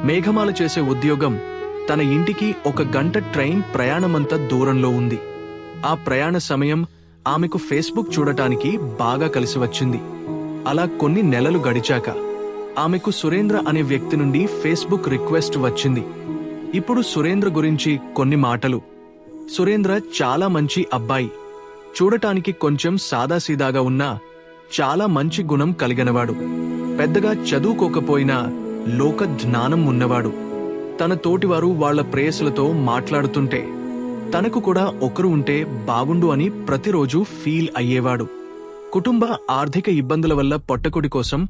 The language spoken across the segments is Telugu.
మేఘమాల చేసే ఉద్యోగం తన ఇంటికి 1 గంట ట్రైన్ ప్రయాణమంత దూరంలో ఉంది. ఆ ప్రయాణ సమయం ఆమెకు ఫేస్బుక్ చూడటానికి బాగా కలిసి వచ్చింది. అలా కొన్ని నెలలు గడిచాక ఆమెకు సురేంద్ర అనే వ్యక్తి నుండి ఫేస్బుక్ రిక్వెస్ట్ వచ్చింది. ఇప్పుడు సురేంద్ర గురించి కొన్ని మాటలు. సురేంద్ర చాలా మంచి అబ్బాయి. చూడటానికి కొంచెం సాదాసీదాగా ఉన్నా చాలా మంచి గుణం కలిగినవాడు. పెద్దగా చదువుకోకపోయినా లోక జ్ఞానం ఉన్నవాడు. తన తోటివారు వాళ్ల ప్రేయసులతో మాట్లాడుతుంటే తనకు కూడా ఒకరు ఉంటే బాగుండు అని ప్రతిరోజూ ఫీల్ అయ్యేవాడు. కుటుంబ ఆర్థిక ఇబ్బందుల వల్ల పొట్టకుడి కోసం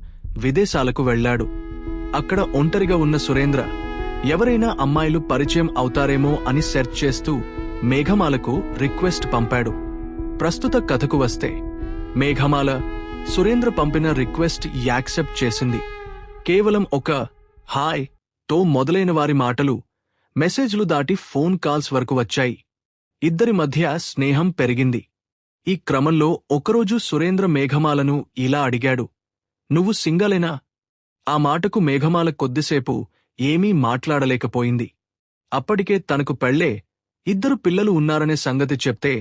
విదేశాలకు వెళ్లాడు. అక్కడ ఒంటరిగా ఉన్న సురేంద్ర ఎవరైనా అమ్మాయిలు పరిచయం అవుతారేమో అని సెర్చ్ చేస్తూ మేఘమాలకు రిక్వెస్ట్ పంపాడు. ప్రస్తుత కథకు వస్తే మేఘమాల సురేంద్ర పంపిన రిక్వెస్ట్ యాక్సెప్ట్ చేసింది. కేవలం ఒక హాయ్ తో మొదలైన వారి మాటలు మెసేజ్లు దాటి ఫోన్ కాల్స్ వరకు వచ్చాయి. ఇద్దరి మధ్య స్నేహం పెరిగింది. ఈ క్రమంలో ఒకరోజు సురేంద్ర మేఘమాలను ఇలా అడిగాడు, నువ్వు సింగలేనా? ఆ మాటకు మేఘమాల కొద్దిసేపు ఏమీ మాట్లాడలేకపోయింది. అప్పటికే తనకు పెళ్లే, 2 పిల్లలు ఉన్నారనే సంగతి చెప్తే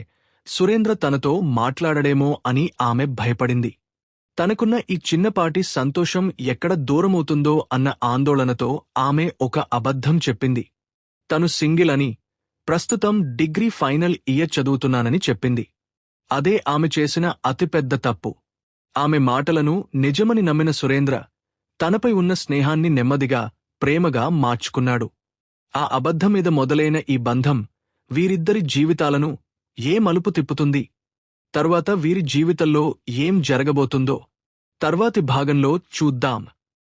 సురేంద్ర తనతో మాట్లాడడేమో అని ఆమె భయపడింది. తనకున్న ఈ చిన్నపాటి సంతోషం ఎక్కడ దూరమవుతుందో అన్న ఆందోళనతో ఆమె ఒక అబద్ధం చెప్పింది. తను సింగిల్ అని, ప్రస్తుతం డిగ్రీ ఫైనల్ ఇయర్ చదువుతున్నానని చెప్పింది. అదే ఆమె చేసిన అతిపెద్ద తప్పు. ఆమె మాటలను నిజమని నమ్మిన సురేంద్ర తనపై ఉన్న స్నేహాన్ని నెమ్మదిగా ప్రేమగా మార్చుకున్నాడు. ఆ అబద్ధం మీద మొదలైన ఈ బంధం వీరిద్దరి జీవితాలను ఏ మలుపు తిప్పుతుంది? తరువాత వీరి జీవితంలో ఏం జరగబోతుందో తర్వాతి భాగంలో చూద్దాం.